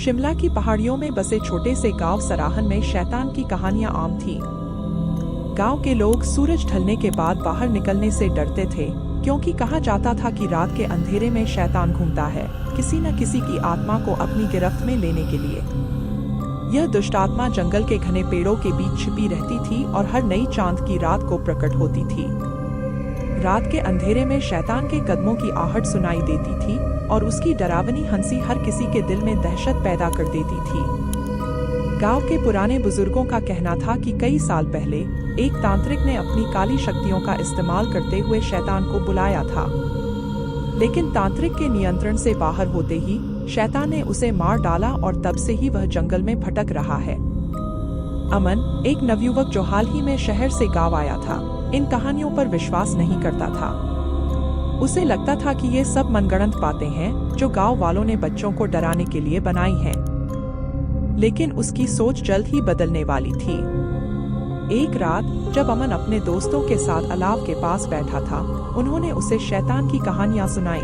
शिमला की पहाड़ियों में बसे छोटे से गांव सराहन में शैतान की कहानियां आम थीं। गांव के लोग सूरज ढलने के बाद बाहर निकलने से डरते थे, क्योंकि कहा जाता था कि रात के अंधेरे में शैतान घूमता है, किसी न किसी की आत्मा को अपनी गिरफ्त में लेने के लिए। यह दुष्ट आत्मा जंगल के घने पेड़ों के बीच छिपी रहती थी और हर नई चांद की रात को प्रकट होती थी। रात के अंधेरे में शैतान के कदमों की आहट सुनाई देती थी और उसकी डरावनी हंसी हर किसी के दिल में दहशत पैदा कर देती थी। गांव के पुराने बुजुर्गों का कहना था कि कई साल पहले एक तांत्रिक ने अपनी काली शक्तियों का इस्तेमाल करते हुए शैतान को बुलाया था, लेकिन तांत्रिक के नियंत्रण से बाहर होते ही शैतान ने उसे मार डाला और तब से ही वह जंगल में भटक रहा है। अमन, एक नवयुवक जो हाल ही में शहर से गांव आया था, इन कहानियों पर विश्वास नहीं करता था। उसे लगता था कि ये सब मनगढ़ंत बातें हैं जो गांव वालों ने बच्चों को डराने के लिए बनाई हैं। लेकिन उसकी सोच जल्द ही बदलने वाली थी। एक रात जब अमन अपने दोस्तों के साथ अलाव के पास बैठा था, उन्होंने उसे शैतान की कहानियां सुनाई।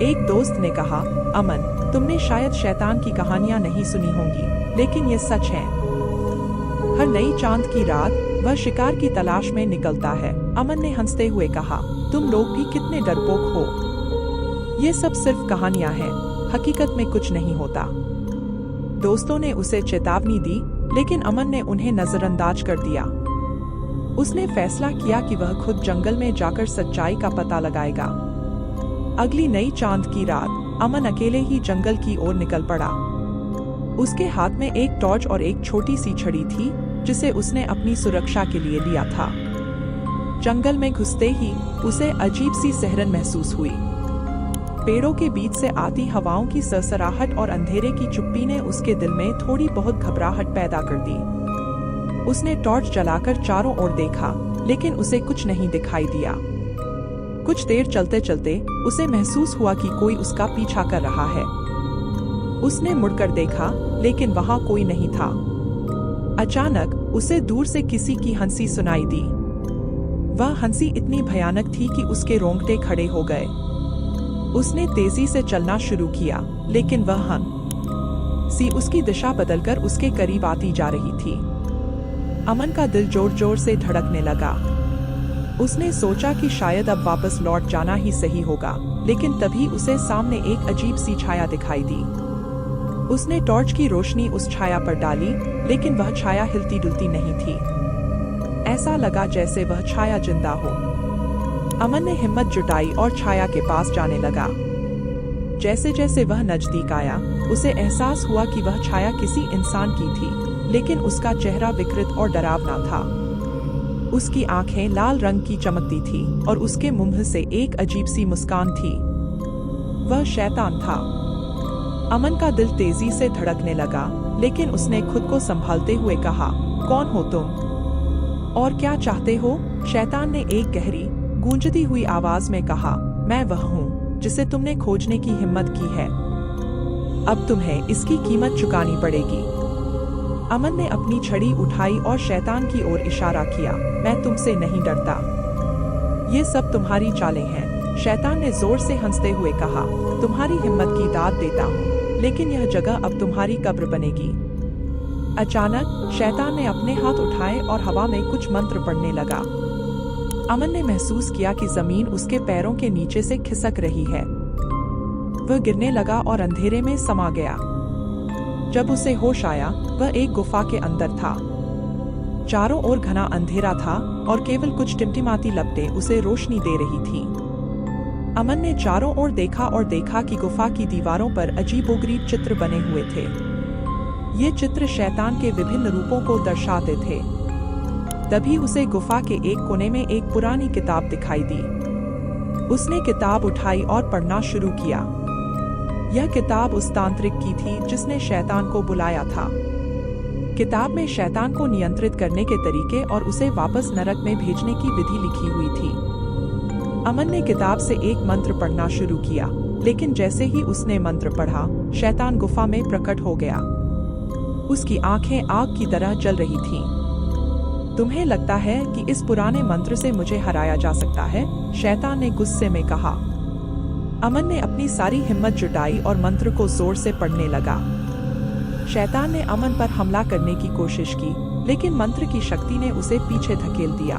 एक दोस्त ने कहा, अमन, तुमने शायद शैतान की कहानियां नहीं सुनी होंगी, लेकिन ये सच है। हर नई चांद की रात वह शिकार की तलाश में निकलता है। अमन ने हंसते हुए कहा, तुम लोग भी कितने डरपोक हो। ये सब सिर्फ कहानियां हैं, हकीकत में कुछ नहीं होता। दोस्तों ने उसे चेतावनी दी, लेकिन अमन ने उन्हें नजरअंदाज कर दिया। उसने फैसला किया कि वह खुद जंगल में जाकर सच्चाई का पता लगाएगा। अगली नई चांद की रात अमन अकेले ही जंगल की ओर निकल पड़ा। उसके हाथ में एक टॉर्च और एक छोटी सी छड़ी थी, जिसे उसने अपनी सुरक्षा के लिए लिया था। जंगल में घुसते ही उसे अजीब सी सिहरन महसूस हुई। पेड़ों के बीच से आती हवाओं की सरसराहट और अंधेरे की चुप्पी ने उसके दिल में थोड़ी बहुत घबराहट पैदा कर दी। उसने टॉर्च जलाकर चारों ओर देखा, लेकिन उसे कुछ नहीं दिखाई दिया। कुछ देर चलते चलते उसे महसूस हुआ कि कोई उसका पीछा कर रहा है। उसने मुड़कर देखा, लेकिन वहां कोई नहीं था। अचानक उसे दूर से किसी की हंसी सुनाई दी। वह हंसी इतनी भयानक थी कि उसके रोंगटे खड़े हो गए। उसने तेजी से चलना शुरू किया, लेकिन वह हंसी उसकी दिशा बदलकर उसके करीब आती जा रही थी। अमन का दिल जोर जोर से धड़कने लगा। उसने सोचा कि शायद अब वापस लौट जाना ही सही होगा, लेकिन तभी उसे सामने एक अजीब सी छाया दिखाई दी। उसने टॉर्च की रोशनी उस छाया पर डाली, लेकिन वह छाया हिलती डुलती नहीं थी। ऐसा लगा जैसे वह छाया जिंदा हो। अमन ने हिम्मत जुटाई और छाया के पास जाने लगा। जैसे जैसे वह नजदीक आया, उसे एहसास हुआ कि वह छाया किसी इंसान की थी, लेकिन उसका चेहरा विकृत और डरावना था। उसकी आंखें लाल रंग की चमकती थी और उसके मुंह से एक अजीब सी मुस्कान थी। वह शैतान था। अमन का दिल तेजी से धड़कने लगा, लेकिन उसने खुद को संभालते हुए कहा, कौन हो तुम और क्या चाहते हो? शैतान ने एक गहरी गूंजती हुई आवाज में कहा, मैं वह हूँ जिसे तुमने खोजने की हिम्मत की है। अब तुम्हें इसकी कीमत चुकानी पड़ेगी। अमन ने अपनी छड़ी उठाई और शैतान की ओर इशारा किया, मैं तुमसे नहीं डरता। ये सब तुम्हारी चालें हैं। शैतान ने जोर से हंसते हुए कहा, तुम्हारी हिम्मत की दाद देता हूँ, लेकिन यह जगह अब तुम्हारी कब्र बनेगी। अचानक शैतान ने अपने हाथ उठाए और हवा में कुछ मंत्र पढ़ने लगा। अमन ने महसूस किया कि जमीन उसके पैरों के नीचे से खिसक रही है। वह गिरने लगा और अंधेरे में समा गया। जब उसे होश आया, वह एक गुफा के अंदर था। चारों ओर घना अंधेरा था और केवल कुछ टिमटिमाती लपटें उसे रोशनी दे रही थी। अमन ने चारों ओर देखा और देखा कि गुफा की दीवारों पर अजीबोगरीब चित्र बने हुए थे। ये चित्र शैतान के विभिन्न रूपों को दर्शाते थे। तभी उसे गुफा के एक कोने में एक पुरानी किताब दिखाई दी। उसने किताब उठाई और पढ़ना शुरू किया। यह किताब उस तांत्रिक की थी जिसने शैतान को बुलाया था। किताब में शैतान को नियंत्रित करने के तरीके और उसे वापस नरक में भेजने की विधि लिखी हुई थी। अमन ने किताब से एक मंत्र पढ़ना शुरू किया, लेकिन जैसे ही उसने मंत्र पढ़ा, शैतान गुफा में प्रकट हो गया। उसकी आंखें आग की तरह जल रही थीं। तुम्हें लगता है कि इस पुराने मंत्र से मुझे हराया जा सकता है? शैतान ने गुस्से में कहा। अमन ने अपनी सारी हिम्मत जुटाई और मंत्र को जोर से पढ़ने लगा। शैतान ने अमन पर हमला करने की कोशिश की, लेकिन मंत्र की शक्ति ने उसे पीछे धकेल दिया।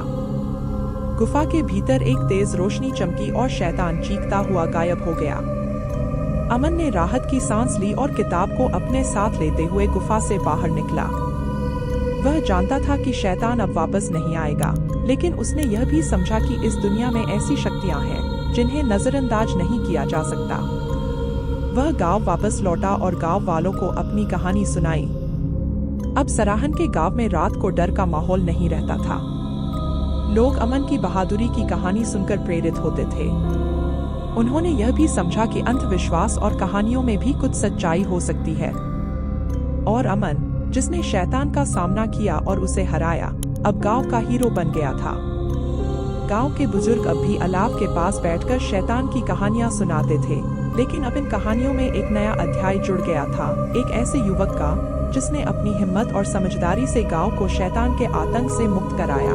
गुफा के भीतर एक तेज रोशनी चमकी और शैतान चीखता हुआ गायब हो गया। अमन ने राहत की सांस ली और किताब को अपने साथ लेते हुए गुफा से बाहर निकला। वह जानता था कि शैतान अब वापस नहीं आएगा, लेकिन उसने यह भी समझा कि इस दुनिया में ऐसी शक्तियां हैं जिन्हें नजरअंदाज नहीं किया जा सकता। वह गांव वापस लौटा और गांव वालों को अपनी कहानी सुनाई। अब सराहन के गांव में रात को डर का माहौल नहीं रहता था। लोग अमन की बहादुरी की कहानी सुनकर प्रेरित होते थे। उन्होंने यह भी समझा कि अंधविश्वास और कहानियों में भी कुछ सच्चाई हो सकती है। और अमन, जिसने शैतान का सामना किया और उसे हराया, अब गांव का हीरो बन गया था। गांव के बुजुर्ग अब भी अलाव के पास बैठकर शैतान की कहानियां सुनाते थे, लेकिन अब इन कहानियों में एक नया अध्याय जुड़ गया था, एक ऐसे युवक का जिसने अपनी हिम्मत और समझदारी से गांव को शैतान के आतंक से मुक्त कराया।